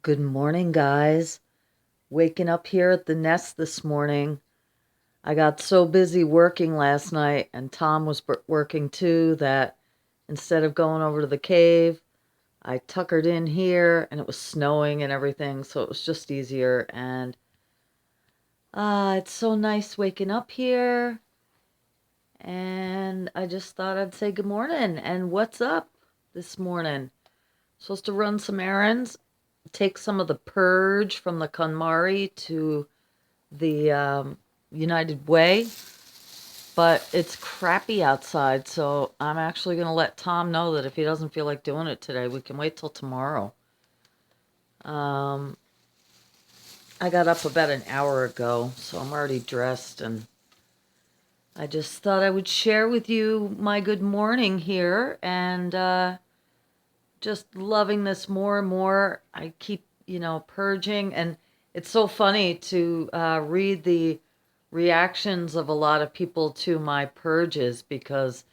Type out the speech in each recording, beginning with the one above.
Good morning, guys. Waking up here at the nest this morning. I got so busy working last night, and Tom was working too, that instead of going over to the cave, I tuckered in here, and it was snowing and everything, so it was just easier. And it's so nice waking up here, and I just thought I'd say good morning. And what's up this morning? Supposed to run some errands, take some of the purge from the KonMari to the United Way, but it's crappy outside, so I'm actually going to let Tom know that if he doesn't feel like doing it today, we can wait till tomorrow. Um, I got up about an hour ago, so I'm already dressed, and I just thought I would share with you my good morning here, and just loving this more and more. I keep, purging, and it's so funny to read the reactions of a lot of people to my purges because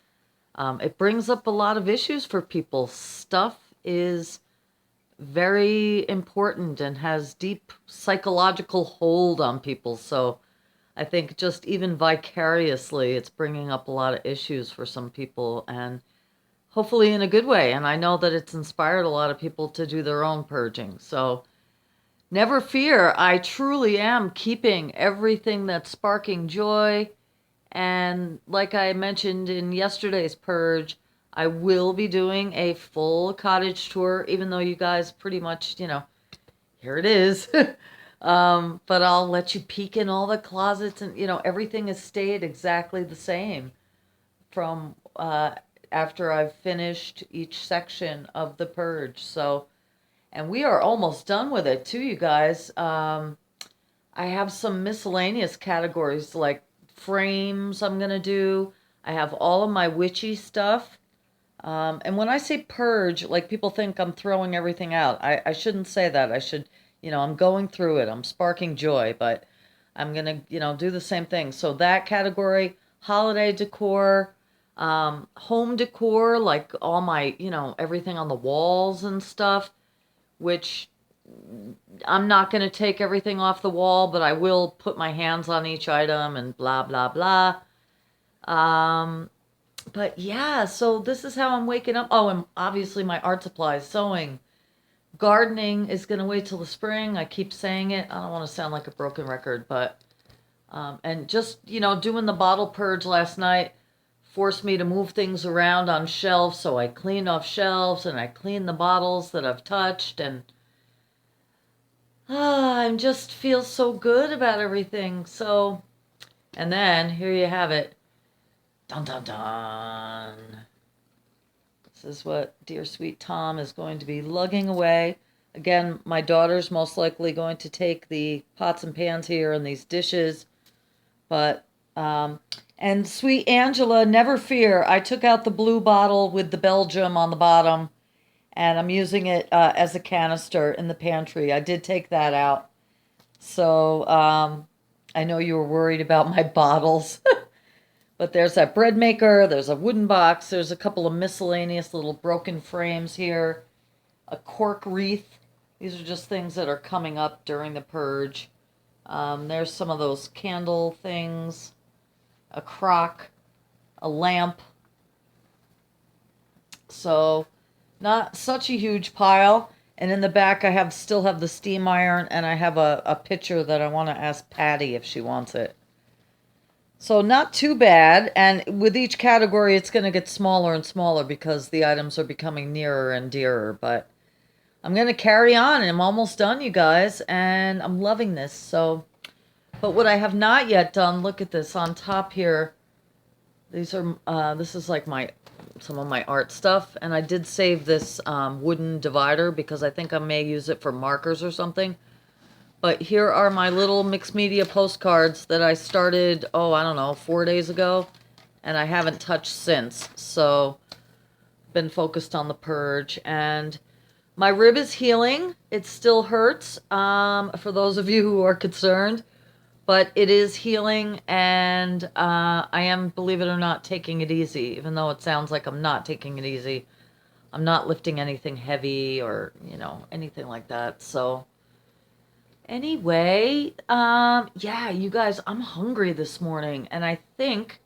it brings up a lot of issues for people. Stuff is very important and has deep psychological hold on people. So I think just even vicariously, it's bringing up a lot of issues for some people and hopefully in a good way. And I know that it's inspired a lot of people to do their own purging. So never fear, I truly am keeping everything that's sparking joy. And like I mentioned in yesterday's purge, I will be doing a full cottage tour, even though you guys pretty much, here it is. But I'll let you peek in all the closets, and, everything has stayed exactly the same from after I've finished each section of the purge. So, and we are almost done with it too, you guys. I have some miscellaneous categories like frames I'm gonna do. I have all of my witchy stuff. And when I say purge, like people think I'm throwing everything out. I shouldn't say that. I should, I'm going through it. I'm sparking joy, but I'm gonna, do the same thing. So that category, holiday decor, home decor, like all my, everything on the walls and stuff, which I'm not going to take everything off the wall, but I will put my hands on each item and blah, blah, blah. Um, but yeah, so this is how I'm waking up. Oh, and obviously my art supplies, sewing, gardening is going to wait till the spring. I keep saying it. I don't want to sound like a broken record, but, and just, doing the bottle purge last night forced me to move things around on shelves. So I cleaned off shelves and I cleaned the bottles that I've touched, and I just feel so good about everything. So, and then here you have it. Dun dun dun. This is what dear sweet Tom is going to be lugging away. Again, my daughter's most likely going to take the pots and pans here and these dishes. But, and sweet Angela, never fear. I took out the blue bottle with the Belgium on the bottom, and I'm using it as a canister in the pantry. I did take that out. So I know you were worried about my bottles, but there's that bread maker, there's a wooden box, there's a couple of miscellaneous little broken frames here, a cork wreath. These are just things that are coming up during the purge. There's some of those candle things, a crock, a lamp. So not such a huge pile. And in the back, I still have the steam iron, and I have a pitcher that I want to ask Patty if she wants it. So not too bad. And with each category, it's going to get smaller and smaller because the items are becoming nearer and dearer. But I'm going to carry on. I'm almost done, you guys, and I'm loving this. So, but what I have not yet done, look at this on top here. These are, this is like some of my art stuff, and I did save this wooden divider because I think I may use it for markers or something. But here are my little mixed media postcards that I started, oh, I don't know, 4 days ago, and I haven't touched since. So, been focused on the purge, and my rib is healing. It still hurts, for those of you who are concerned, but it is healing, and I am, believe it or not, taking it easy, even though it sounds like I'm not taking it easy. I'm not lifting anything heavy or, anything like that. So anyway, yeah, you guys, I'm hungry this morning, and I think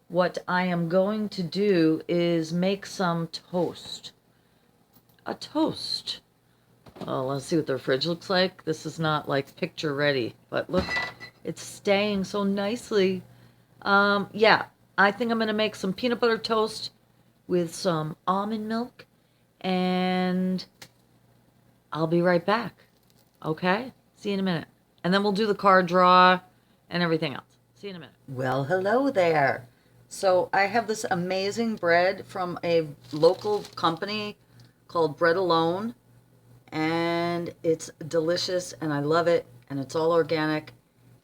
what I am going to do is make some toast. A toast. Oh, let's see what their fridge looks like. This is not like picture ready, but look, it's staying so nicely. Yeah, I think I'm gonna make some peanut butter toast with some almond milk, and I'll be right back. Okay? See you in a minute. And then we'll do the card draw and everything else. See you in a minute. Well, hello there. So I have this amazing bread from a local company called Bread Alone, and it's delicious, and I love it, and it's all organic,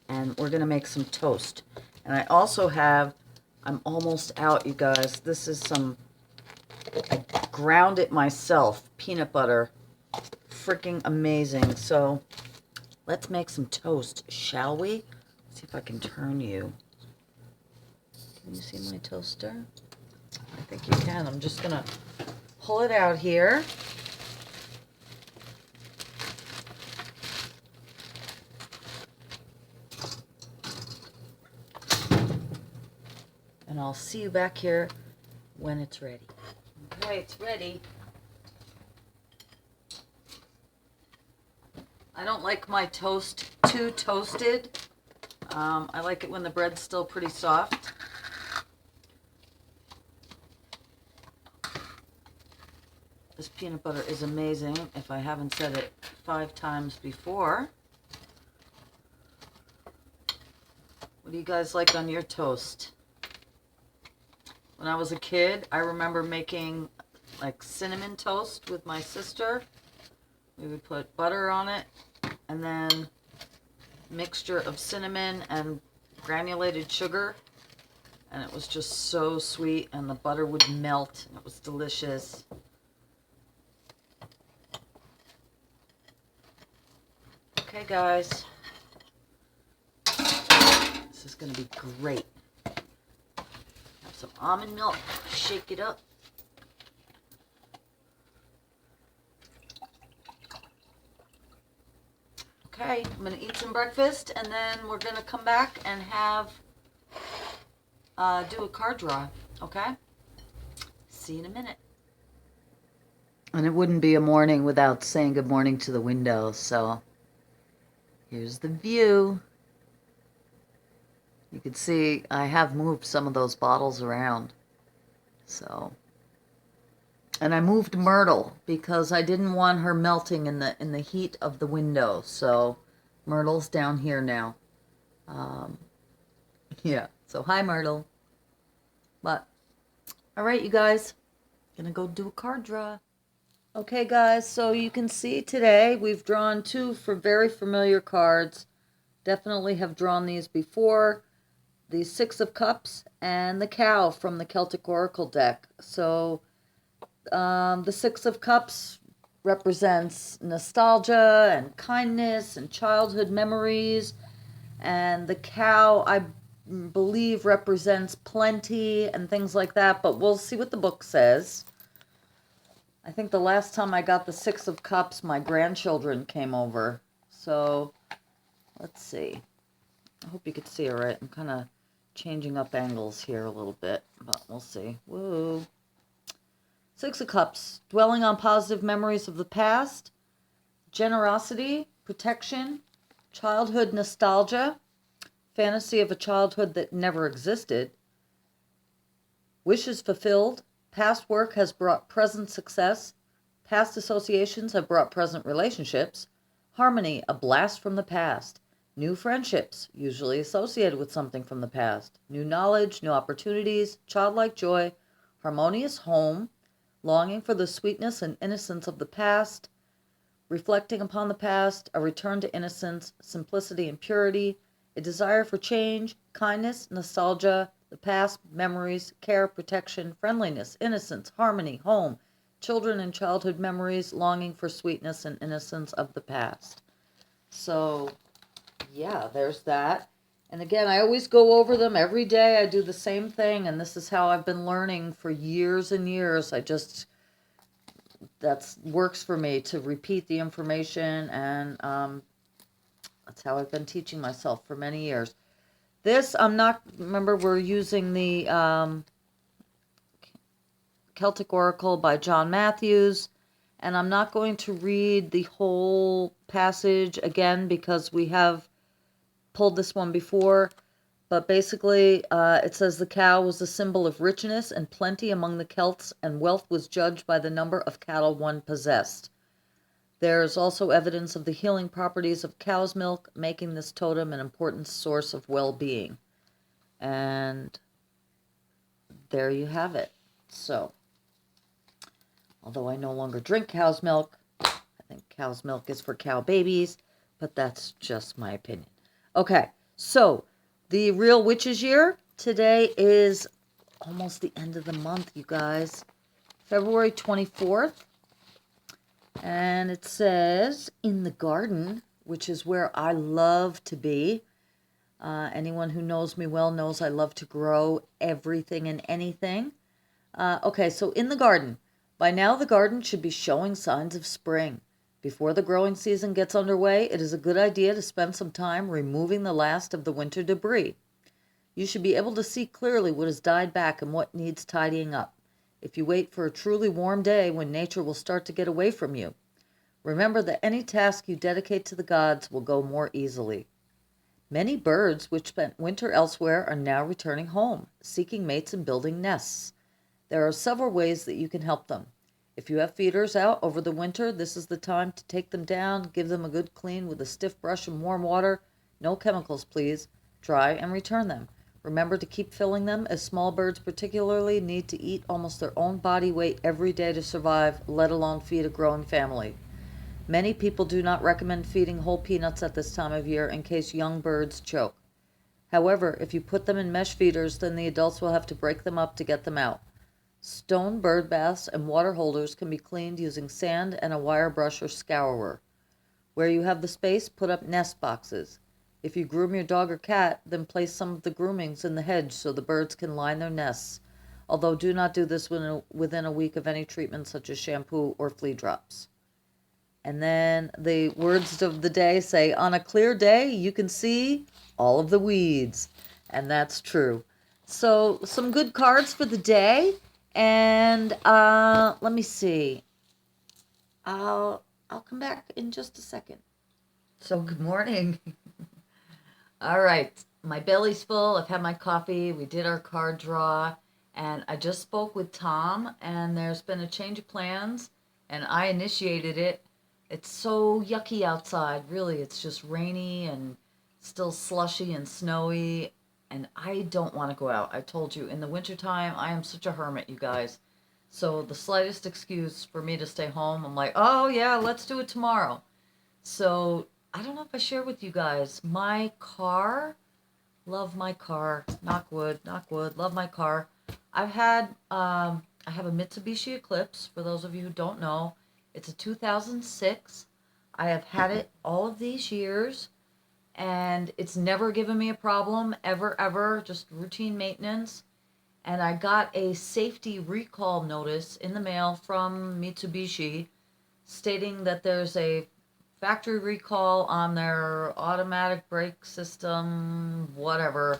and we're gonna make some toast. And I also have, I'm almost out, you guys. This is some, I ground it myself, peanut butter. Freaking amazing. So let's make some toast, shall we? See if I can turn you. Can you see my toaster? I think you can. I'm just gonna pull it out here. And I'll see you back here when it's ready. Okay, it's ready. I don't like my toast too toasted. I like it when the bread's still pretty soft. This peanut butter is amazing, if I haven't said it 5 times before. What do you guys like on your toast? When I was a kid, I remember making like cinnamon toast with my sister. We would put butter on it, and then mixture of cinnamon and granulated sugar, and it was just so sweet, and the butter would melt, and it was delicious. Okay, guys, this is going to be great. Have some almond milk, shake it up. Okay, I'm going to eat some breakfast, and then we're going to come back and have, do a card draw, okay? See you in a minute. And it wouldn't be a morning without saying good morning to the window, so here's the view. You can see I have moved some of those bottles around, so. And I moved Myrtle because I didn't want her melting in the heat of the window. So Myrtle's down here now. Yeah. So hi, Myrtle. But all right, you guys, gonna go do a card draw. Okay, guys. So you can see today we've drawn 2 for very familiar cards. Definitely have drawn these before. The 6 of Cups and the Cow from the Celtic Oracle deck. So the 6 of Cups represents nostalgia and kindness and childhood memories. And the Cow, I believe, represents plenty and things like that. But we'll see what the book says. I think the last time I got the 6 of Cups, my grandchildren came over. So, let's see. I hope you could see it right. I'm kind of changing up angles here a little bit, but we'll see. Woo. 6 of Cups, dwelling on positive memories of the past, generosity, protection, childhood nostalgia, fantasy of a childhood that never existed, wishes fulfilled, past work has brought present success, past associations have brought present relationships, harmony, a blast from the past, new friendships, usually associated with something from the past, new knowledge, new opportunities, childlike joy, harmonious home, longing for the sweetness and innocence of the past, reflecting upon the past, a return to innocence, simplicity and purity, a desire for change, kindness, nostalgia, the past, memories, care, protection, friendliness, innocence, harmony, home, children and childhood memories, longing for sweetness and innocence of the past. So, yeah, there's that. And again, I always go over them every day. I do the same thing, and this is how I've been learning for years and years. I just that's works for me to repeat the information, and that's how I've been teaching myself for many years. This, I'm not, remember, we're using the Celtic Oracle by John Matthews, and I'm not going to read the whole passage again because we have pulled this one before, but basically it says the cow was a symbol of richness and plenty among the Celts, and wealth was judged by the number of cattle one possessed. There is also evidence of the healing properties of cow's milk, making this totem an important source of well-being. And there you have it. So, although I no longer drink cow's milk, I think cow's milk is for cow babies, but that's just my opinion. Okay, so the real witches year, today is almost the end of the month, you guys. February 24th. And it says, in the garden, which is where I love to be. Anyone who knows me well knows I love to grow everything and anything. Okay, so in the garden. By now the garden should be showing signs of spring. Before the growing season gets underway, it is a good idea to spend some time removing the last of the winter debris. You should be able to see clearly what has died back and what needs tidying up. If you wait for a truly warm day when nature will start to get away from you, remember that any task you dedicate to the gods will go more easily. Many birds which spent winter elsewhere are now returning home, seeking mates and building nests. There are several ways that you can help them. If you have feeders out over the winter, this is the time to take them down, give them a good clean with a stiff brush and warm water. No chemicals, please. Dry and return them. Remember to keep filling them, as small birds particularly need to eat almost their own body weight every day to survive, let alone feed a growing family. Many people do not recommend feeding whole peanuts at this time of year in case young birds choke. However, if you put them in mesh feeders, then the adults will have to break them up to get them out. Stone bird baths and water holders can be cleaned using sand and a wire brush or scourer. Where you have the space, put up nest boxes. If you groom your dog or cat, then place some of the groomings in the hedge so the birds can line their nests, although do not do this within a week of any treatment such as shampoo or flea drops. And then the words of the day say, on a clear day, you can see all of the weeds. And that's true. So some good cards for the day. And let me see. I'll come back in just a second. So good morning. All right. My belly's full. I've had my coffee. We did our card draw. And I just spoke with Tom. And there's been a change of plans. And I initiated it. It's so yucky outside, really. It's just rainy and still slushy and snowy, and I don't want to go out. I told you, in the wintertime, I am such a hermit, you guys. So the slightest excuse for me to stay home, I'm like, oh yeah, let's do it tomorrow. So I don't know if I shared with you guys, my car, love my car, knock wood, love my car. I have a Mitsubishi Eclipse, for those of you who don't know. It's a 2006. I have had it all of these years, and it's never given me a problem, ever, just routine maintenance. And I got a safety recall notice in the mail from Mitsubishi stating that there's a factory recall on their automatic brake system, whatever,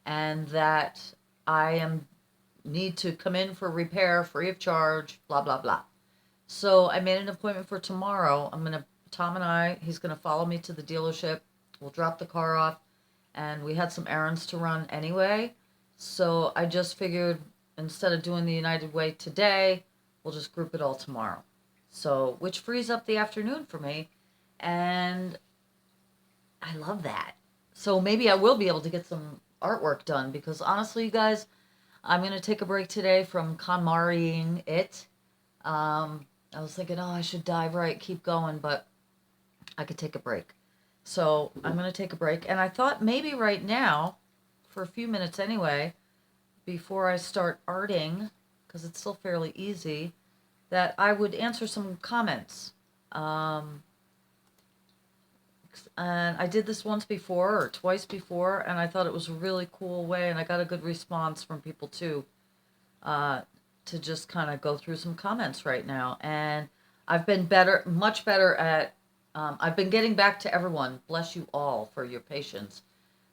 and that I need to come in for repair free of charge, blah, blah, blah. So I made an appointment for tomorrow. Tom and I, he's going to follow me to the dealership. We'll drop the car off. And we had some errands to run anyway. So I just figured instead of doing the United Way today, we'll just group it all tomorrow. So, which frees up the afternoon for me. And I love that. So maybe I will be able to get some artwork done because honestly, you guys, I'm going to take a break today from KonMariing it. I was thinking, oh, I should dive right, keep going, but I could take a break. So I'm going to take a break. And I thought maybe right now, for a few minutes anyway, before I start arting, because it's still fairly easy, that I would answer some comments. And I did this once before or twice before, and I thought it was a really cool way, and I got a good response from people too. To just kind of go through some comments right now. And I've been better, much better at, I've been getting back to everyone. Bless you all for your patience.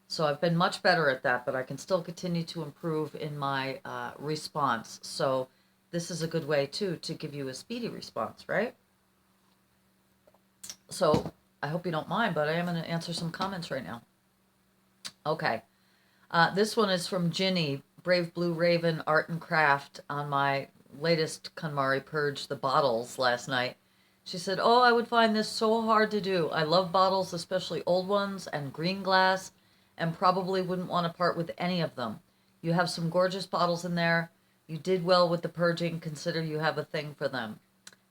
So I've been much better at that, but I can still continue to improve in my response. So this is a good way, too, to give you a speedy response, right? So I hope you don't mind, but I am going to answer some comments right now. Okay. This one is from Ginny, Brave Blue Raven Art and Craft, on my latest KonMari Purge the bottles last night. She said, "Oh, I would find this so hard to do. I love bottles, especially old ones and green glass, and probably wouldn't want to part with any of them. You have some gorgeous bottles in there. You did well with the purging. Consider you have a thing for them.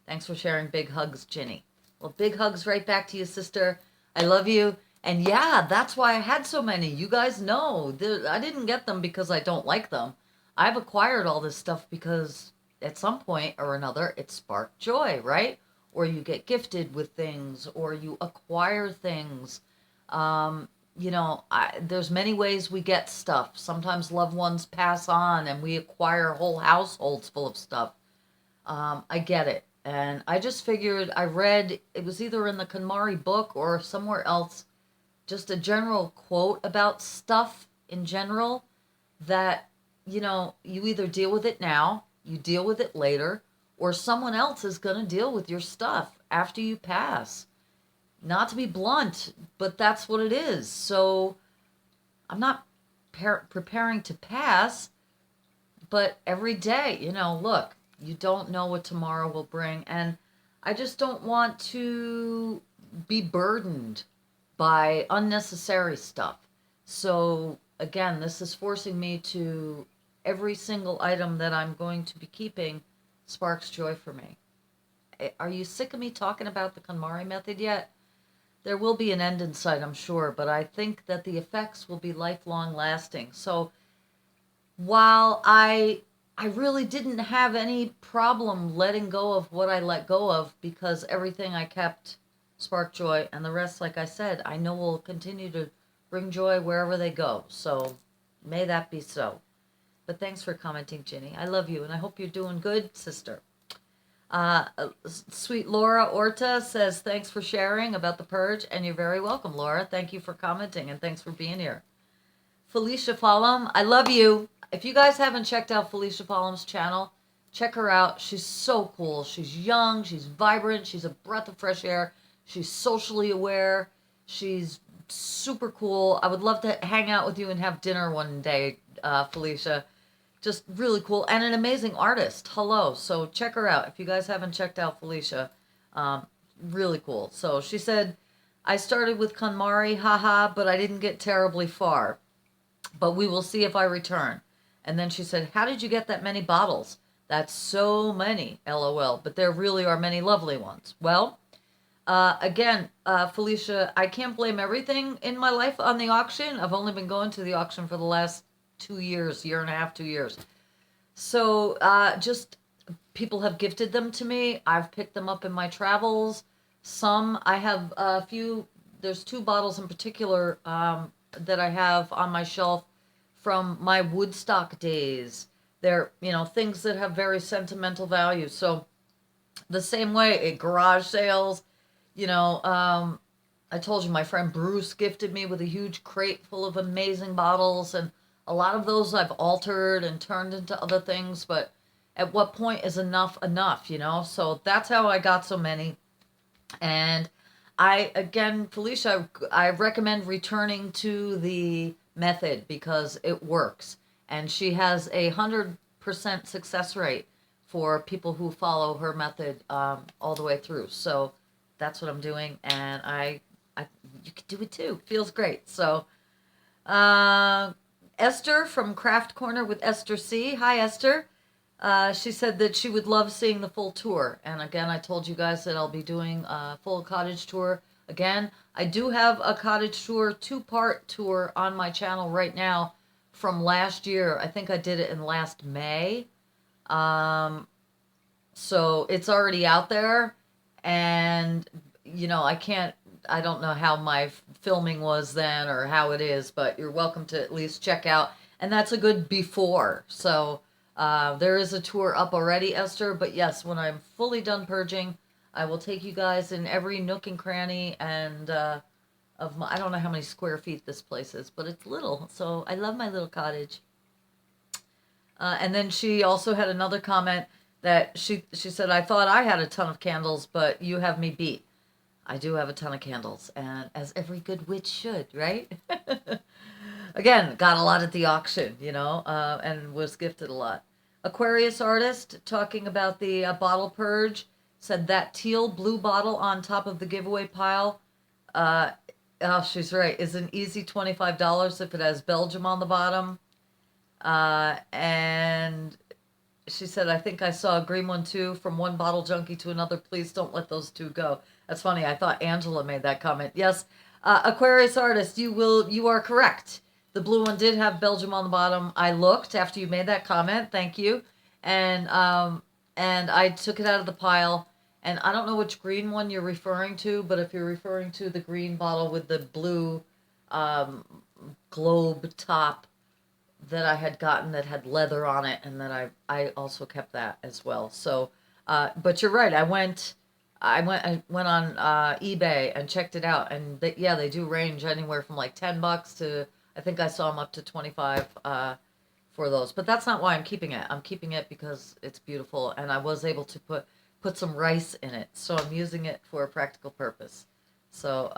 Thanks for sharing. Big hugs, Ginny." Well, big hugs right back to you, sister. I love you. And yeah, that's why I had so many. You guys know, I didn't get them because I don't like them. I've acquired all this stuff because at some point or another it sparked joy, right? Or you get gifted with things, or you acquire things. There's many ways we get stuff. Sometimes loved ones pass on and we acquire whole households full of stuff. I get it. And I just figured, I read, it was either in the KonMari book or somewhere else, just a general quote about stuff in general, that, you either deal with it now, you deal with it later, or someone else is going to deal with your stuff after you pass. Not to be blunt, but that's what it is. So I'm not preparing to pass, but every day, look, you don't know what tomorrow will bring. And I just don't want to be burdened by unnecessary stuff. So, again, this is forcing me to, every single item that I'm going to be keeping sparks joy for me. Are you sick of me talking about the KonMari method yet? There will be an end in sight, I'm sure, but I think that the effects will be lifelong lasting. So, while I really didn't have any problem letting go of what I let go of, because everything I kept sparked joy, and the rest, like I said, I know will continue to bring joy wherever they go. So may that be so. But thanks for commenting, Ginny. I love you, and I hope you're doing good, sister. Uh, Sweet Laura Orta says, "Thanks for sharing about the purge," and you're very welcome, Laura. Thank you for commenting, and thanks for being here. Felicia Fallum, I love you. If you guys haven't checked out Felicia Fallum's channel, check her out. She's so cool. She's young, she's vibrant, she's a breath of fresh air, she's socially aware, she's super cool. I would love to hang out with you and have dinner one day, Felicia. Just really cool, and an amazing artist. Hello. So check her out if you guys haven't checked out Felicia. Really cool. So she said, "I started with KonMari, haha, but I didn't get terribly far. But we will see if I return." And then she said, "How did you get that many bottles?" "That's so many, LOL, but there really are many lovely ones." Well, again, Felicia, I can't blame everything in my life on the auction. I've only been going to the auction for the last 2 years, year and a half, 2 years. So just people have gifted them to me. I've picked them up in my travels. Some, I have a few, there's 2 bottles in particular that I have on my shelf from my Woodstock days. They're, things that have very sentimental value. So the same way at garage sales, I told you my friend Bruce gifted me with a huge crate full of amazing bottles, and a lot of those I've altered and turned into other things, but at what point is enough enough, So that's how I got so many. And again, Felicia, I recommend returning to the method because it works. And she has 100% success rate for people who follow her method all the way through. So that's what I'm doing. And you can do it too. Feels great. So, Esther from Craft Corner with Esther C. Hi, Esther. She said that she would love seeing the full tour. And again, I told you guys that I'll be doing a full cottage tour. Again, I do have a cottage tour, 2-part tour on my channel right now from last year. I think I did it in last May. So it's already out there. And, I don't know how my filming was then or how it is, but you're welcome to at least check out. And that's a good before. So there is a tour up already, Esther. But yes, when I'm fully done purging, I will take you guys in every nook and cranny and of my, I don't know how many square feet this place is, but it's little. So I love my little cottage. And then she also had another comment that she said, I thought I had a ton of candles, but you have me beat. I do have a ton of candles, and as every good witch should, right? Again, got a lot at the auction, and was gifted a lot. Aquarius artist talking about the bottle purge said that teal blue bottle on top of the giveaway pile. Uh, oh, she's right. Is an easy $25 if it has Belgium on the bottom. And she said, I think I saw a green one too. From one bottle junkie to another. Please don't let those two go. That's funny. I thought Angela made that comment. Yes, Aquarius artist, you are correct. The blue one did have Belgium on the bottom. I looked after you made that comment. Thank you. And I took it out of the pile. And I don't know which green one you're referring to, but if you're referring to the green bottle with the blue globe top that I had gotten that had leather on it, and that I also kept that as well. So, but you're right. I went on eBay and checked it out, and they do range anywhere from like $10 to, I think I saw them up to 25 for those. But that's not why I'm keeping it. I'm keeping it because it's beautiful, and I was able to put some rice in it, so I'm using it for a practical purpose. So,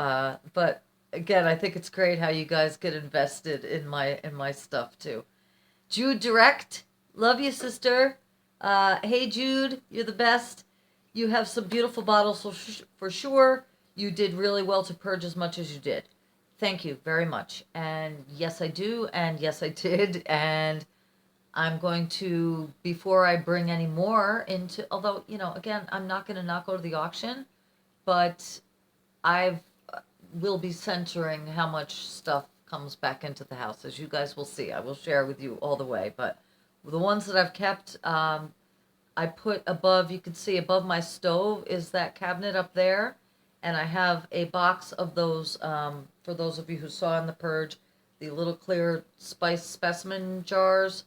but again, I think it's great how you guys get invested in my stuff too. Jude Direct, love you, sister. Hey Jude, you're the best. You have some beautiful bottles for sure. You did really well to purge as much as you did. Thank you very much. And yes, I do. And yes, I did. And I'm going to, before I bring any more into, although, again, I'm not going to not go to the auction, but I will be censoring how much stuff comes back into the house. As you guys will see, I will share with you all the way. But the ones that I've kept, I put above, you can see above my stove is that cabinet up there. And I have a box of those, for those of you who saw in the purge, the little clear spice specimen jars,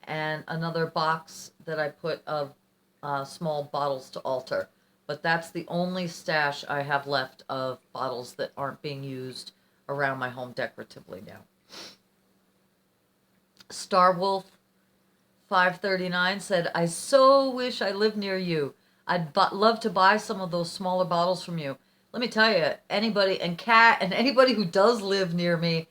and another box that I put of small bottles to alter. But that's the only stash I have left of bottles that aren't being used around my home decoratively now. Starwolf 539 said, I so wish I lived near you. I'd love to buy some of those smaller bottles from you. Let me tell you, anybody, and Kat, and anybody who does live near me,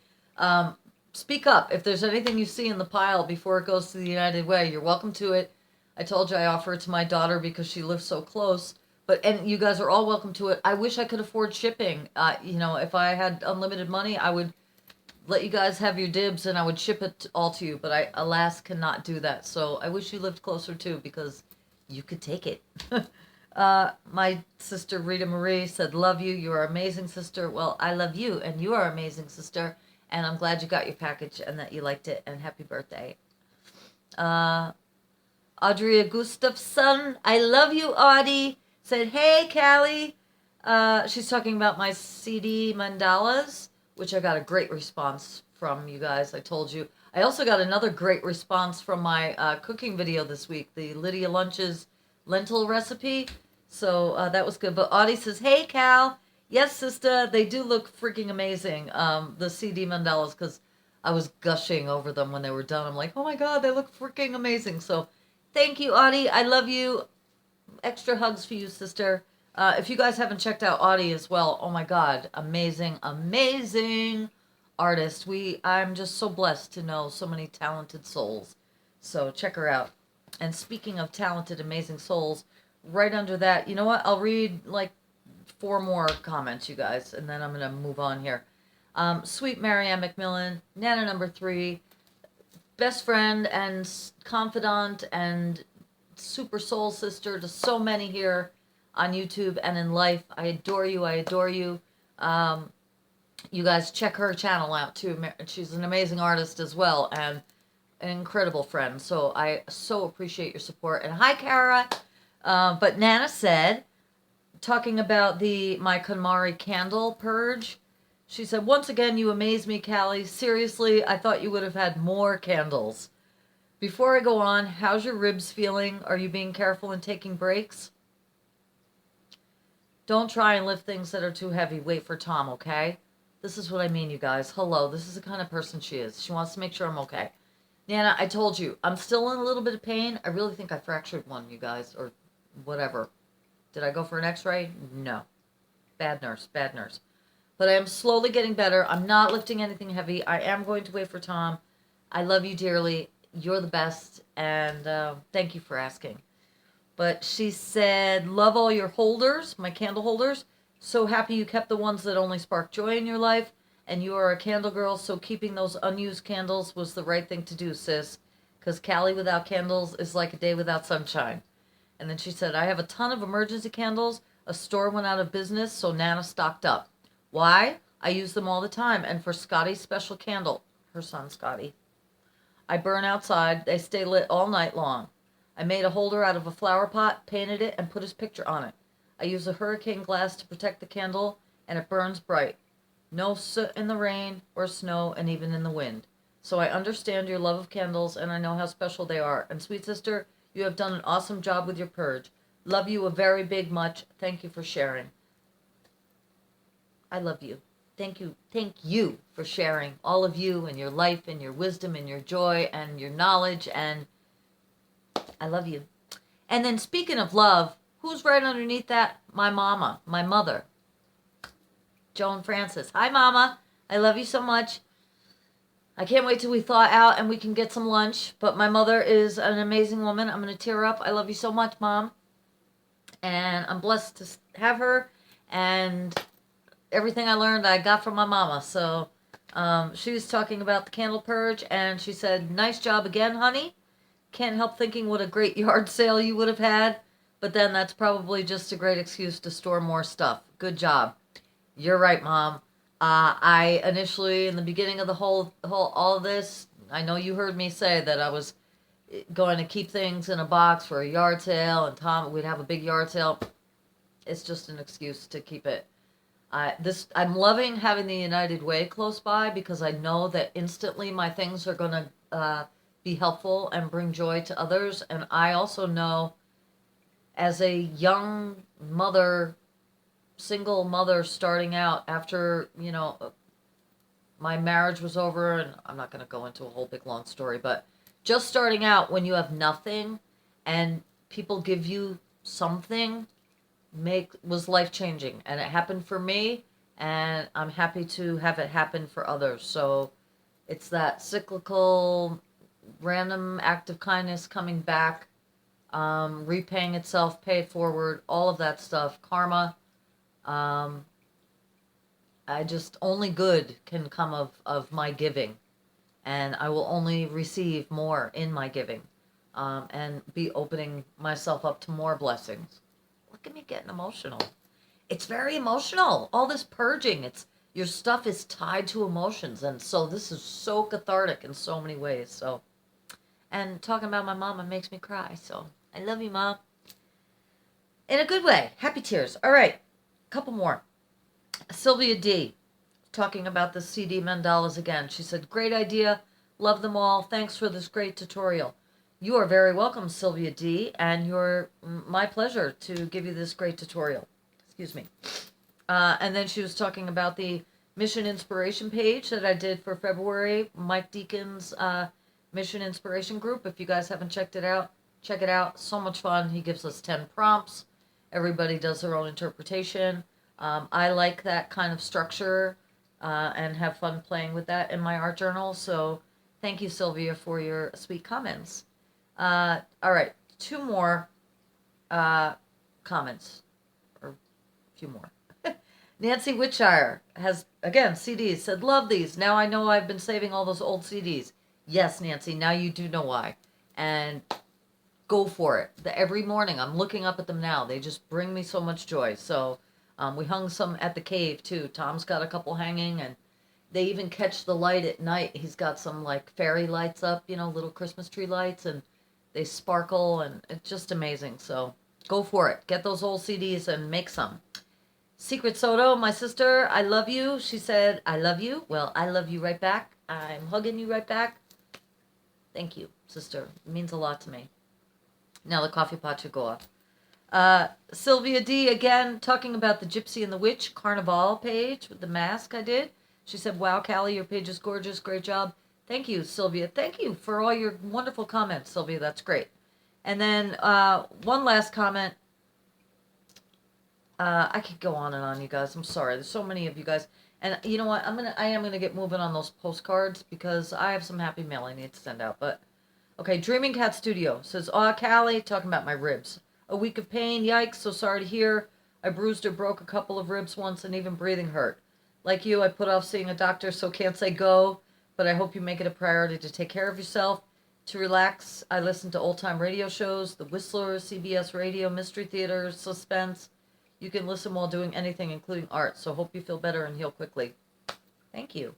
speak up. If there's anything you see in the pile before it goes to the United Way, you're welcome to it. I told you I offer it to my daughter because she lives so close. And you guys are all welcome to it. I wish I could afford shipping. If I had unlimited money, I would let you guys have your dibs and I would ship it all to you. But I, alas, cannot do that. So I wish you lived closer too, because you could take it. My sister Rita Marie said, love you. You're an amazing sister. Well, I love you, and you are amazing, sister. And I'm glad you got your package and that you liked it. And happy birthday. Audrey Gustafson, I love you, Audie. Said, hey, Cali. She's talking about my CD mandalas, which I got a great response from you guys. I told you. I also got another great response from my cooking video this week, the Lydia Lunch's lentil recipe. So that was good. But Audie says, hey, Cal. Yes, sister, they do look freaking amazing, the CD mandalas, because I was gushing over them when they were done. I'm like, oh my God, they look freaking amazing. So thank you, Audie. I love you. Extra hugs for you, sister. If you guys haven't checked out Audie as well, oh my God, amazing, amazing artist. I'm just so blessed to know so many talented souls. So check her out. And speaking of talented, amazing souls, right under that, you know what? I'll read like 4 more comments, you guys, and then I'm going to move on here. Sweet Marianne McMillan, Nana number 3, best friend and confidant and super soul sister to so many here on YouTube and in life. I adore you. I adore you. You guys check her channel out too. She's an amazing artist as well and an incredible friend. So I so appreciate your support. And hi, Kara. But Nana said, talking about my KonMari candle purge, she said, once again, you amaze me, Callie. Seriously, I thought you would have had more candles. Before I go on, how's your ribs feeling? Are you being careful and taking breaks? Don't try and lift things that are too heavy. Wait for Tom, okay? This is what I mean, you guys. Hello, this is the kind of person she is. She wants to make sure I'm okay. Nana, I told you, I'm still in a little bit of pain. I really think I fractured one, you guys, or whatever. Did I go for an x-ray? No. Bad nurse, bad nurse. But I am slowly getting better. I'm not lifting anything heavy. I am going to wait for Tom. I love you dearly. You're the best, and thank you for asking. But she said, love all your holders, my candle holders. So happy you kept the ones that only spark joy in your life. And you are a candle girl, so keeping those unused candles was the right thing to do, sis. Because Cali without candles is like a day without sunshine. And then she said, I have a ton of emergency candles. A store went out of business, so Nana stocked up. Why? I use them all the time. And for Scotty's special candle, her son Scotty, I burn outside. They stay lit all night long. I made a holder out of a flower pot, painted it, and put his picture on it. I use a hurricane glass to protect the candle, and it burns bright. No soot in the rain or snow, and even in the wind. So I understand your love of candles, and I know how special they are. And sweet sister, you have done an awesome job with your purge. Love you a very big much. Thank you for sharing. I love you. Thank you. Thank you for sharing all of you and your life and your wisdom and your joy and your knowledge, and I love you. And then speaking of love, who's right underneath that? My mama, my mother, Joan Francis. Hi, Mama. I love you so much. I can't wait till we thaw out and we can get some lunch. But my mother is an amazing woman. I'm going to tear up. I love you so much, Mom. And I'm blessed to have her. And everything I learned, I got from my mama. So she was talking about the candle purge. And she said, nice job again, honey. Can't help thinking what a great yard sale you would have had. But then that's probably just a great excuse to store more stuff. Good job. You're right, Mom. I initially, in the beginning of the all of this, I know you heard me say that I was going to keep things in a box for a yard sale, and Tom, we'd have a big yard sale. It's just an excuse to keep it. I'm loving having the United Way close by because I know that instantly my things are going to be helpful and bring joy to others. And I also know, as a young mother, single mother starting out after, my marriage was over, and I'm not going to go into a whole big long story, but just starting out when you have nothing and people give you something was life-changing, and it happened for me, and I'm happy to have it happen for others. So it's that cyclical random act of kindness coming back, repaying itself, pay it forward, all of that stuff, karma. I just, only good can come of my giving, and I will only receive more in my giving, and be opening myself up to more blessings. Look at me getting emotional. It's very emotional. All this purging, your stuff is tied to emotions, and so this is so cathartic in so many ways. So, and talking about my mama makes me cry. So I love you, Mom. In a good way. Happy tears. All right. Couple more. Sylvia D. talking about the CD mandalas again. She said, great idea. Love them all. Thanks for this great tutorial. You are very welcome, Sylvia D. And my pleasure to give you this great tutorial. Excuse me. And then she was talking about the Mission Inspiration page that I did for February. Mike Deacon's Mission Inspiration group. If you guys haven't checked it out, check it out. So much fun. He gives us 10 prompts. Everybody does their own interpretation. I like that kind of structure and have fun playing with that in my art journal. So thank you, Sylvia, for your sweet comments. All right, 2 more comments, or a few more. Nancy Whitshire has, again, CDs, said, love these. Now I know I've been saving all those old CDs. Yes, Nancy, now you do know why. And go for it. Every morning, I'm looking up at them now. They just bring me so much joy. So we hung some at the cave, too. Tom's got a couple hanging, and they even catch the light at night. He's got some, like, fairy lights up, little Christmas tree lights, and they sparkle, and it's just amazing. So go for it. Get those old CDs and make some. Secret Soto, my sister, I love you. She said, I love you. Well, I love you right back. I'm hugging you right back. Thank you, sister. It means a lot to me. Now the coffee pot should go off. Sylvia D, again, talking about the Gypsy and the Witch Carnival page with the mask I did. She said, wow, Callie, your page is gorgeous. Great job. Thank you, Sylvia. Thank you for all your wonderful comments, Sylvia. That's great. And then one last comment. I could go on and on, you guys. I'm sorry. There's so many of you guys. And you know what? I am gonna get moving on those postcards because I have some happy mail I need to send out. But okay, Dreaming Cat Studio says, "Aw, Callie, talking about my ribs. A week of pain. Yikes. So sorry to hear. I bruised or broke a couple of ribs once, and even breathing hurt. Like you, I put off seeing a doctor, so can't say go. But I hope you make it a priority to take care of yourself. To relax, I listen to old-time radio shows, The Whistler, CBS Radio, Mystery Theater, Suspense. You can listen while doing anything, including art. So hope you feel better and heal quickly." Thank you.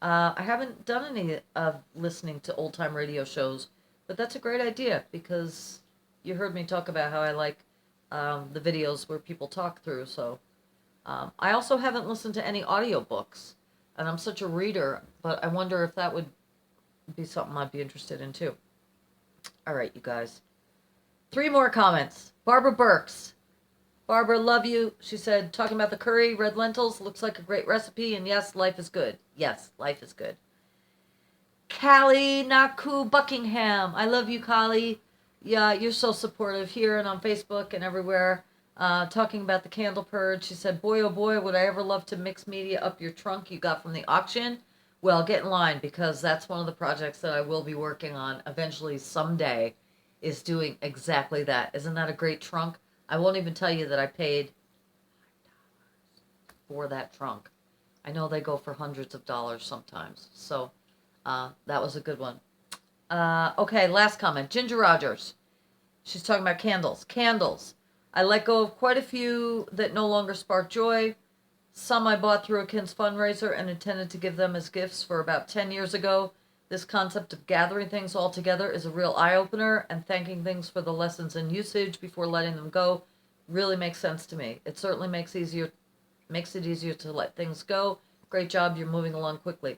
I haven't done any of listening to old-time radio shows, but that's a great idea because you heard me talk about how I like the videos where people talk through. So I also haven't listened to any audiobooks, and I'm such a reader, but I wonder if that would be something I'd be interested in too. All right, you guys. 3 more comments. Barbara Burks. Barbara, love you. She said, talking about the curry, red lentils, looks like a great recipe, and yes, life is good. Yes, life is good. Callie Naku Buckingham. I love you, Callie. Yeah, you're so supportive here and on Facebook and everywhere. Talking about the candle purge. She said, boy, oh boy, would I ever love to mix media up your trunk you got from the auction. Well, get in line because that's one of the projects that I will be working on eventually someday is doing exactly that. Isn't that a great trunk? I won't even tell you that I paid for that trunk. I know they go for hundreds of dollars sometimes. So that was a good one. Okay, last comment. Ginger Rogers. She's talking about candles. Candles. I let go of quite a few that no longer spark joy. Some I bought through a Kin's fundraiser and intended to give them as gifts for about 10 years ago. This concept of gathering things all together is a real eye-opener, and thanking things for the lessons in usage before letting them go really makes sense to me. It certainly makes it easier to let things go. Great job, you're moving along quickly.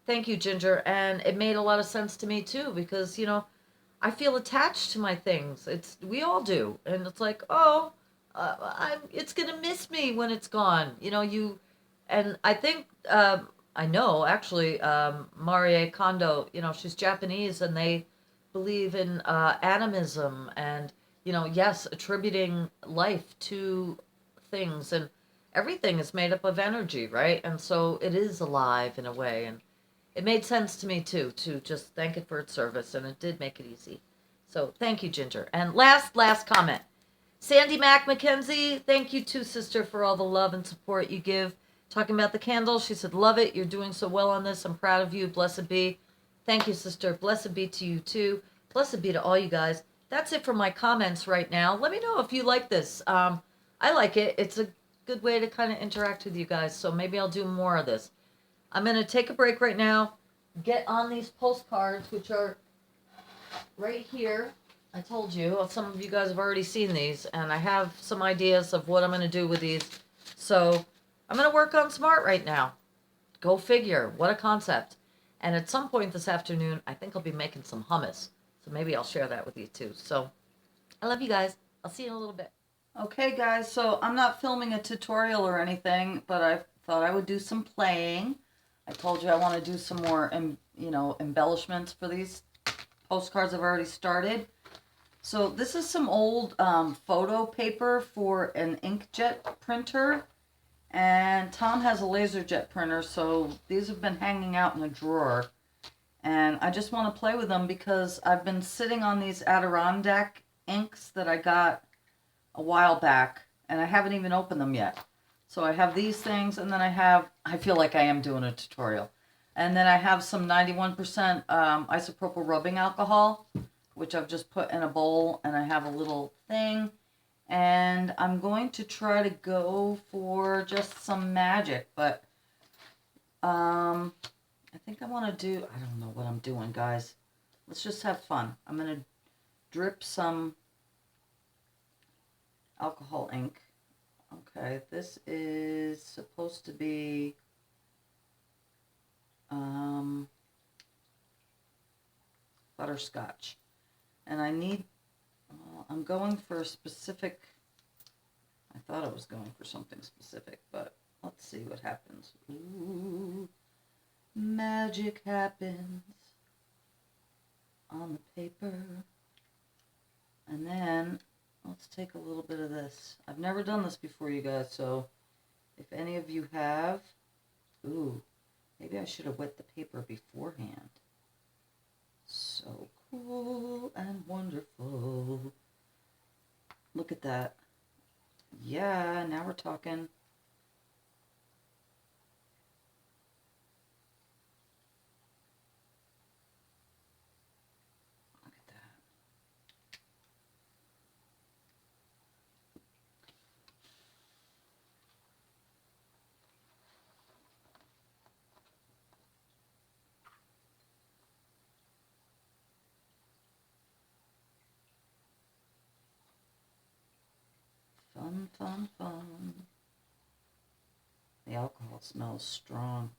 Thank you, Ginger, and it made a lot of sense to me too because, I feel attached to my things. We all do, and it's like, oh, it's gonna miss me when it's gone. And I think I know actually Marie Kondo. She's Japanese, and they believe in animism, and yes, attributing life to things, and everything is made up of energy, right? And so it is alive in a way, and it made sense to me too to just thank it for its service, and it did make it easy. So thank you, Ginger. And last comment. Sandy Mac McKenzie, thank you too, sister, for all the love and support you give. Talking about the candle, she said, love it. You're doing so well on this. I'm proud of you. Blessed be. Thank you, sister. Blessed be to you too. Blessed be to all you guys. That's it for my comments right now. Let me know if you like this. I like it. It's a good way to kind of interact with you guys. So maybe I'll do more of this. I'm going to take a break right now. Get on these postcards, which are right here. I told you, some of you guys have already seen these, and I have some ideas of what I'm going to do with these. So I'm going to work on some art right now. Go figure. What a concept. And at some point this afternoon, I think I'll be making some hummus. So maybe I'll share that with you too. So I love you guys. I'll see you in a little bit. Okay, guys, so I'm not filming a tutorial or anything, but I thought I would do some playing. I told you I want to do some more, embellishments for these postcards I've already started. So this is some old photo paper for an inkjet printer. And Tom has a laserjet printer, so these have been hanging out in a drawer. And I just want to play with them because I've been sitting on these Adirondack inks that I got a while back, and I haven't even opened them yet. So I have these things, and then I feel like I am doing a tutorial. And then I have some 91% isopropyl rubbing alcohol, which I've just put in a bowl, and I have a little thing. And I'm going to try to go for just some magic, but I think I want to do, I don't know what I'm doing, guys. Let's just have fun. I'm going to drip some alcohol ink. Okay, this is supposed to be butterscotch. And I need, I'm going for a specific thought I was going for something specific, but let's see what happens. Ooh, magic happens on the paper. And then let's take a little bit of this. I've never done this before, you guys, so if any of you have, ooh, maybe I should have wet the paper beforehand. So cool and wonderful. Look at that. Yeah, now we're talking. Look at that. Fun, fun, fun. The alcohol smells strong.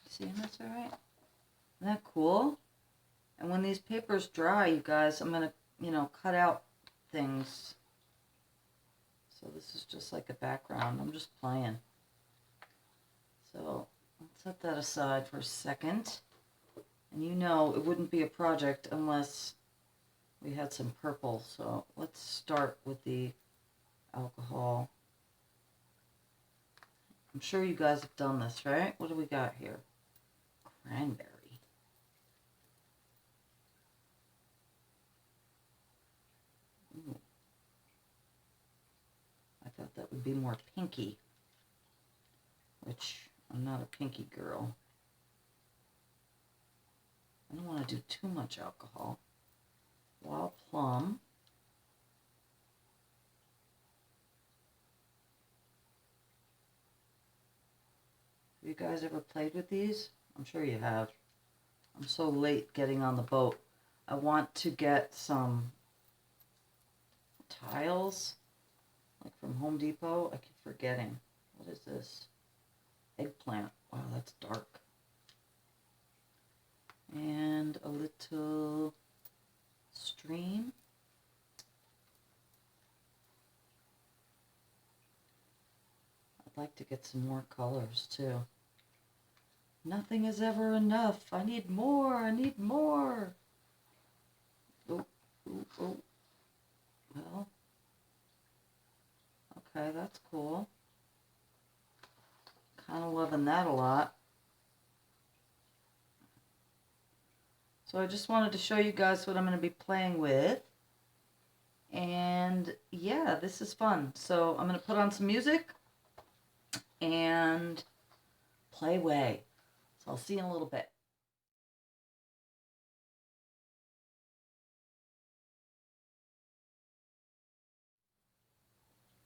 Seeing this all right? Isn't that cool? And when these papers dry, you guys, I'm going to, cut out things. So this is just like a background. I'm just playing. So let's set that aside for a second. And it wouldn't be a project unless we had some purple. So let's start with the alcohol. I'm sure you guys have done this, right? What do we got here? Cranberry. Ooh. I thought that would be more pinky, which I'm not a pinky girl. I don't want to do too much alcohol. Wild plum. Have you guys ever played with these? I'm sure you have. I'm so late getting on the boat. I want to get some tiles, like from Home Depot. I keep forgetting. What is this? Eggplant. Wow, that's dark. And a little stream. I'd like to get some more colors too. Nothing is ever enough. I need more. I need more. Oh, oh, oh. Well, okay, that's cool. Kind of loving that a lot. So I just wanted to show you guys what I'm going to be playing with. And yeah, this is fun. So I'm going to put on some music and play away. So I'll see you in a little bit.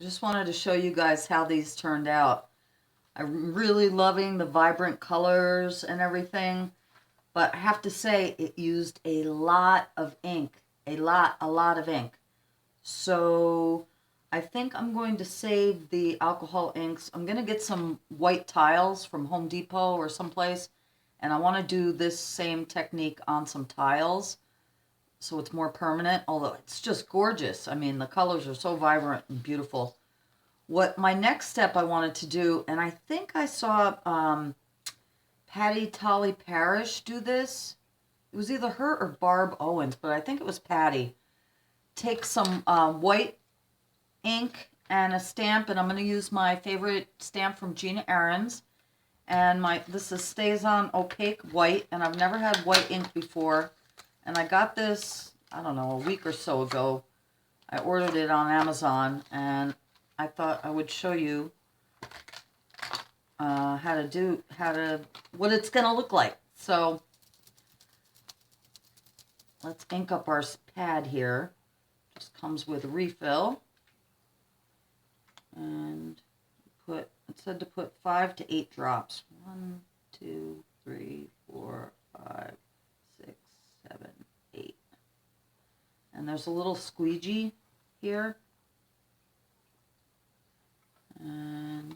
Just wanted to show you guys how these turned out. I'm really loving the vibrant colors and everything, but I have to say it used a lot of ink, a lot of ink. So I think I'm going to save the alcohol inks. I'm going to get some white tiles from Home Depot or someplace, and I want to do this same technique on some tiles so it's more permanent, although it's just gorgeous. I mean, the colors are so vibrant and beautiful. What my next step I wanted to do, and I think I saw Patty Tolly Parrish do this. It was either her or Barb Owens, but I think it was Patty. Take some white ink and a stamp, and I'm going to use my favorite stamp from Gina Ahrens. And this is Stays On Opaque White, and I've never had white ink before. And I got this, I don't know, a week or so ago. I ordered it on Amazon, and I thought I would show you what it's going to look like. So let's ink up our pad here. Just comes with a refill. And it said to put 5 to 8 drops. 1, 2, 3, 4, 5, 6, 7, 8. And there's a little squeegee here. And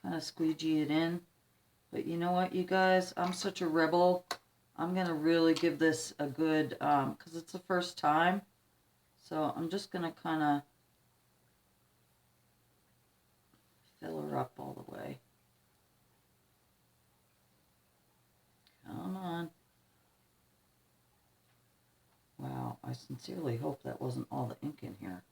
kind of squeegee it in. But you know what, you guys? I'm such a rebel. I'm going to really give this a good, because it's the first time. So I'm just going to kind of sincerely hope that wasn't all the ink in here.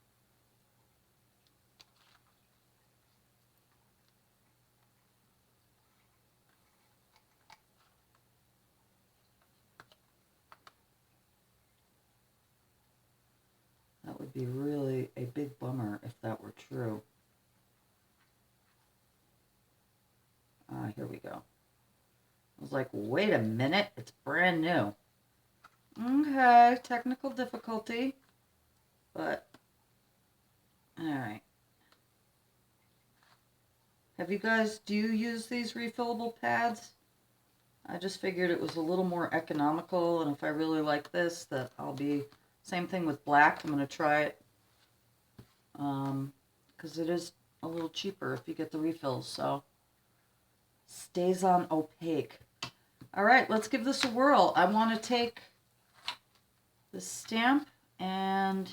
That would be really a big bummer if that were true. Here we go. I was like, wait a minute, it's brand new. Okay, technical difficulty, but all right. Do you use these refillable pads? I just figured it was a little more economical, and if I really like this, that I'll be, same thing with black, I'm going to try it, because it is a little cheaper if you get the refills, so stays on opaque. All right, let's give this a whirl. I want to take the stamp and,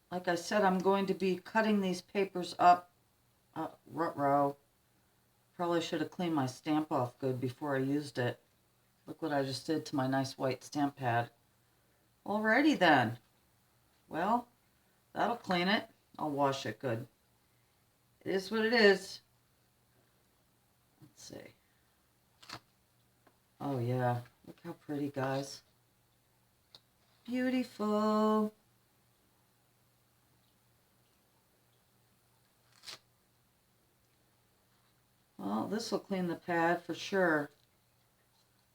like I said, I'm going to be cutting these papers up. Ruh-roh. Probably should have cleaned my stamp off good before I used it. Look what I just did to my nice white stamp pad. Alrighty then. Well, that'll clean it. I'll wash it good. It is what it is. Let's see. Oh yeah, look how pretty, guys. Beautiful. Well, this will clean the pad for sure.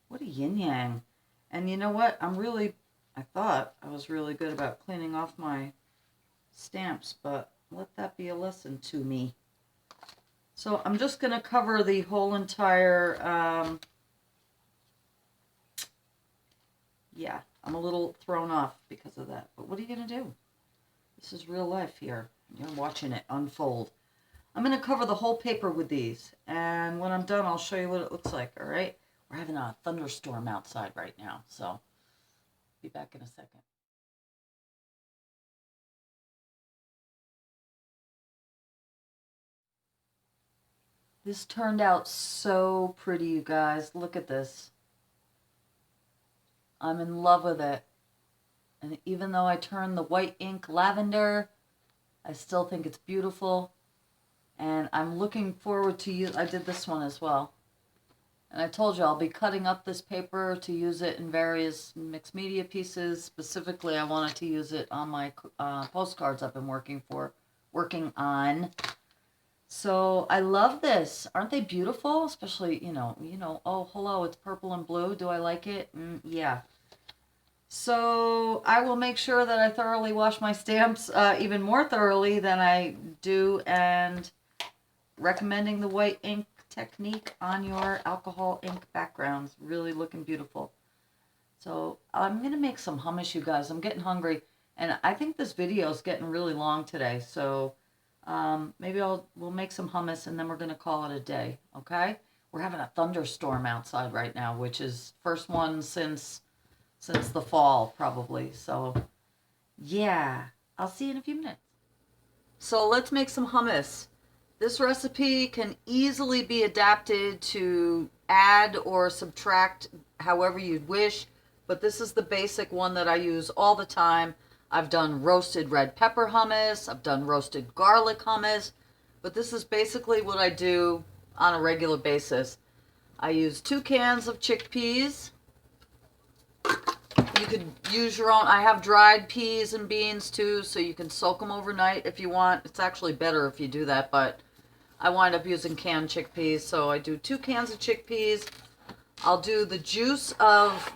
What a yin-yang. And you know what? I thought I was really good about cleaning off my stamps, but let that be a lesson to me. So I'm just going to cover the whole entire, yeah, I'm a little thrown off because of that. But what are you going to do? This is real life here. You're watching it unfold. I'm going to cover the whole paper with these, and when I'm done, I'll show you what it looks like, all right? We're having a thunderstorm outside right now, so be back in a second. This turned out so pretty, you guys. Look at this. I'm in love with it. And even though I turned the white ink lavender, I still think it's beautiful. And I'm looking forward to use. I did this one as well. And I told you I'll be cutting up this paper to use it in various mixed media pieces. Specifically, I wanted to use it on my postcards I've been working on. So I love this. Aren't they beautiful? Especially, oh, hello, it's purple and blue. Do I like it? Yeah. So I will make sure that I thoroughly wash my stamps, even more thoroughly than I do, and recommending the white ink technique on your alcohol ink backgrounds. Really looking beautiful. So I'm going to make some hummus, you guys. I'm getting hungry, and I think this video is getting really long today, so maybe we'll make some hummus, and then we're going to call it a day, okay? We're having a thunderstorm outside right now, which is first one since the fall, probably. So, yeah. I'll see you in a few minutes. So let's make some hummus. This recipe can easily be adapted to add or subtract however you'd wish, but this is the basic one that I use all the time. I've done roasted red pepper hummus, I've done roasted garlic hummus, but this is basically what I do on a regular basis. I use 2 cans of chickpeas. You could use your own. I have dried peas and beans too, so you can soak them overnight if you want. It's actually better if you do that, but I wind up using canned chickpeas, so I do 2 cans of chickpeas. I'll do the juice of,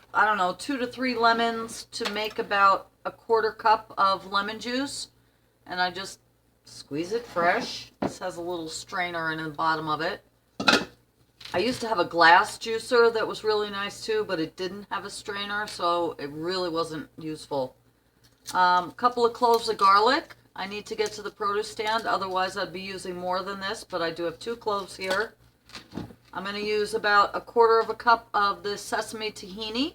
2 to 3 lemons to make about a 1/4 cup of lemon juice, and I just squeeze it fresh. This has a little strainer in the bottom of it. I used to have a glass juicer that was really nice too, but it didn't have a strainer, so it really wasn't useful. Couple of cloves of garlic. I need to get to the produce stand, otherwise I'd be using more than this, but I do have 2 cloves here. I'm going to use about a 1/4 cup of the sesame tahini,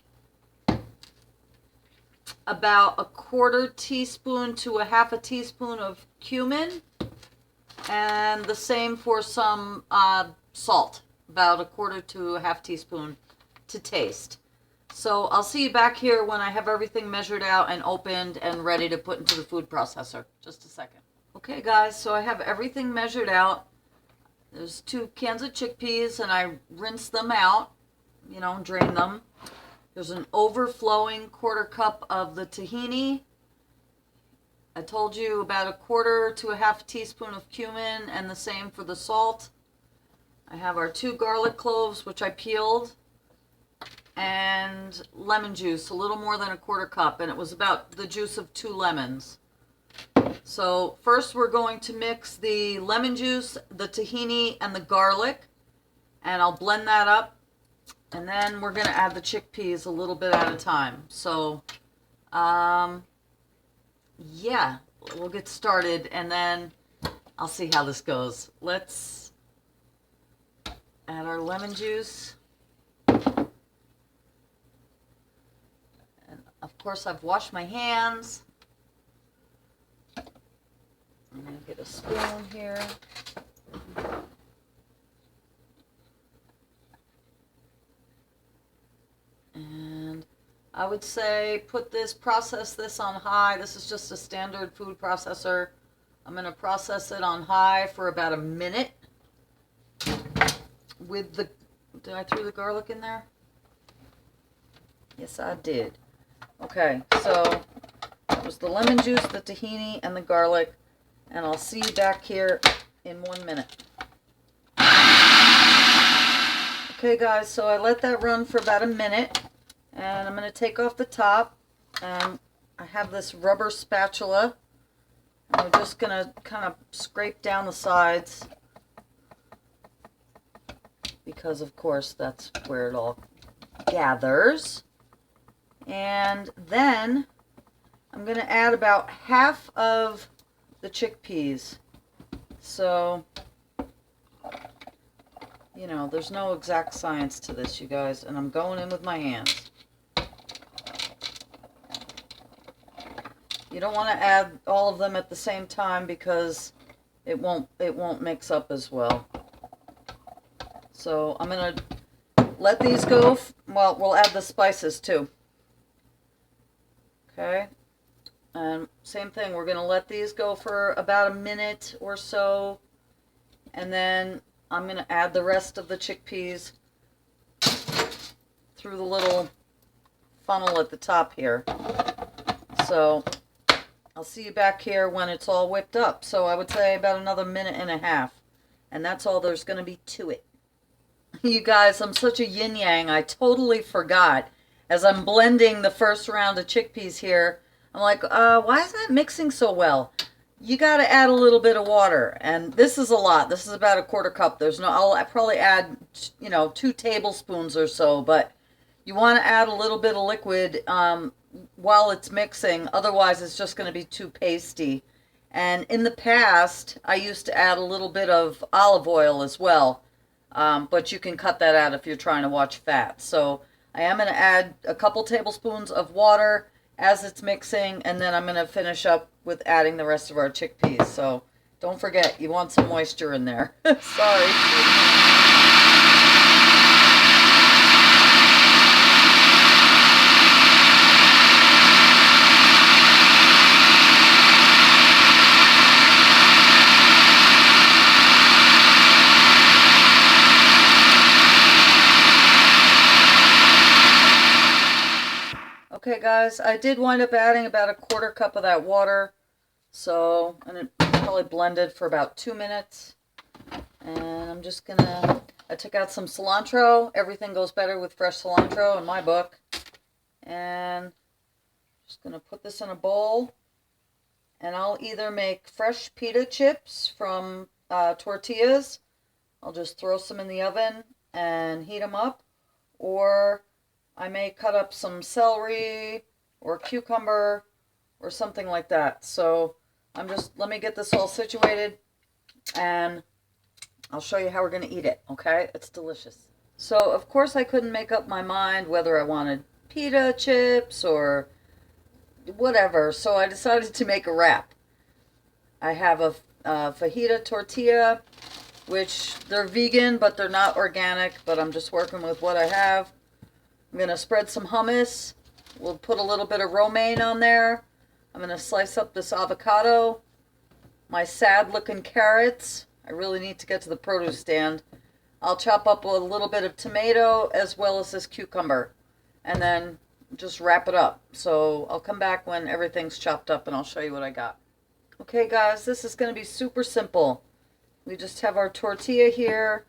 about a 1/4 teaspoon to a 1/2 teaspoon of cumin, and the same for some salt, about a 1/4 to a 1/2 teaspoon to taste. So I'll see you back here when I have everything measured out and opened and ready to put into the food processor. Just a second. Okay guys, so I have everything measured out. There's 2 cans of chickpeas and I rinsed them out, you know, drain them. There's an overflowing 1/4 cup of the tahini. I told you about 1/4 to a 1/2 teaspoon of cumin, and the same for the salt. I have our 2 garlic cloves, which I peeled, and lemon juice, a little more than 1/4 cup, and it was about the juice of 2 lemons. So first we're going to mix the lemon juice, the tahini, and the garlic, and I'll blend that up, and then we're going to add the chickpeas a little bit at a time. So yeah, we'll get started and then I'll see how this goes. Let's add our lemon juice. And of course I've washed my hands. I'm going to get a spoon here. And I would say process this on high. This is just a standard food processor. I'm going to process it on high for about a minute. With the, did I throw the garlic in there? Yes, I did. Okay, so it was the lemon juice, the tahini, and the garlic. And I'll see you back here in 1 minute. Okay guys, so I let that run for about a minute. And I'm going to take off the top. I have this rubber spatula. And we're just going to kind of scrape down the sides. Because of course that's where it all gathers. And then I'm going to add about half of the chickpeas. So, you know, there's no exact science to this, you guys, and I'm going in with my hands. You don't want to add all of them at the same time because it won't mix up as well. So I'm going to let these go. Well, we'll add the spices too. Okay. And same thing, we're going to let these go for about a minute or so. And then I'm going to add the rest of the chickpeas through the little funnel at the top here. So I'll see you back here when it's all whipped up. So I would say about another 1.5 minutes. And that's all there's going to be to it. You guys, I'm such a yin-yang. I totally forgot. As I'm blending the first round of chickpeas here, I'm like, why isn't it mixing so well? You got to add a little bit of water. And this is a lot. This is about 1/4 cup. I'll probably add, 2 tablespoons or so. But you want to add a little bit of liquid while it's mixing. Otherwise, it's just going to be too pasty. And in the past, I used to add a little bit of olive oil as well. But you can cut that out if you're trying to watch fat. So I am going to add a couple tablespoons of water as it's mixing, and then I'm going to finish up with adding the rest of our chickpeas. So don't forget, you want some moisture in there. Sorry. Okay guys, I did wind up adding about 1/4 cup of that water. So, and it probably blended for about 2 minutes. And I'm just gonna, I took out some cilantro. Everything goes better with fresh cilantro in my book. And just gonna put this in a bowl. And I'll either make fresh pita chips from tortillas. I'll just throw some in the oven and heat them up. Or I may cut up some celery or cucumber or something like that. So let me get this all situated and I'll show you how we're going to eat it, okay? It's delicious. So, of course, I couldn't make up my mind whether I wanted pita chips or whatever. So I decided to make a wrap. I have a fajita tortilla, which they're vegan, but they're not organic. But I'm just working with what I have. I'm going to spread some hummus. We'll put a little bit of romaine on there. I'm going to slice up this avocado. My sad-looking carrots. I really need to get to the produce stand. I'll chop up a little bit of tomato as well as this cucumber. And then just wrap it up. So I'll come back when everything's chopped up and I'll show you what I got. Okay guys, this is going to be super simple. We just have our tortilla here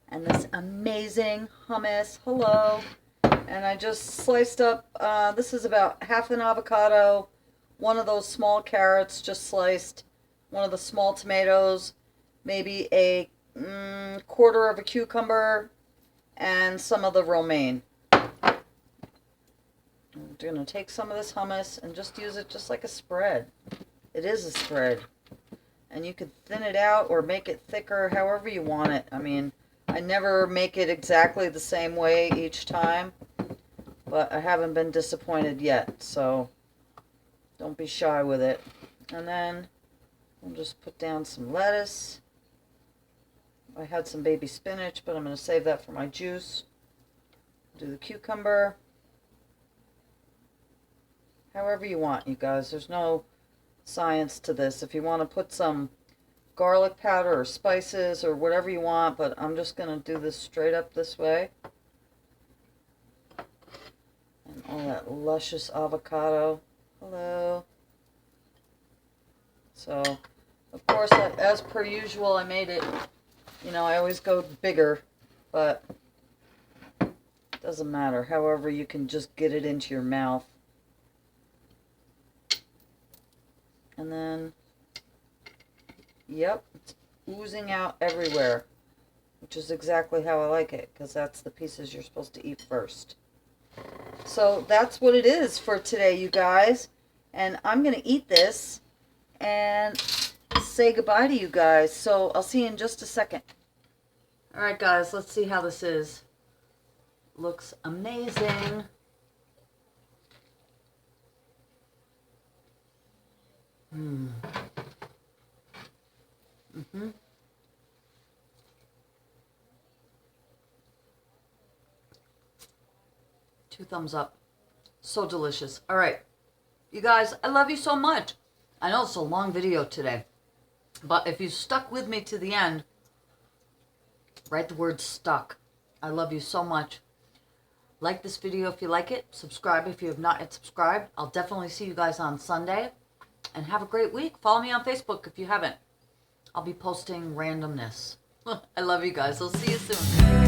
and this amazing hummus. Hello. And I just sliced up, this is about half an avocado, one of those small carrots just sliced, one of the small tomatoes, maybe a quarter of a cucumber, and some of the romaine. I'm going to take some of this hummus and just use it just like a spread. It is a spread. And you can thin it out or make it thicker, however you want it. I mean, I never make it exactly the same way each time, but I haven't been disappointed yet, so don't be shy with it. And then I'll just put down some lettuce. I had some baby spinach, but I'm going to save that for my juice. Do the cucumber. However you want, you guys. There's no science to this. If you want to put some garlic powder or spices or whatever you want, but I'm just going to do this straight up this way. And all that luscious avocado. Hello. So, of course, as per usual, I made it, you know, I always go bigger, but it doesn't matter. However, you can just get it into your mouth. And then, yep, it's oozing out everywhere, which is exactly how I like it, because that's the pieces you're supposed to eat first. So that's what it is for today, you guys. And I'm going to eat this and say goodbye to you guys. So I'll see you in just a second. All right, guys, let's see how this is. Looks amazing. Two thumbs up. So delicious. All right. You guys, I love you so much. I know it's a long video today, but if you stuck with me to the end, write the word stuck. I love you so much. Like this video if you like it. Subscribe if you have not yet subscribed. I'll definitely see you guys on Sunday. And have a great week. Follow me on Facebook if you haven't. I'll be posting randomness. I love you guys. I'll see you soon.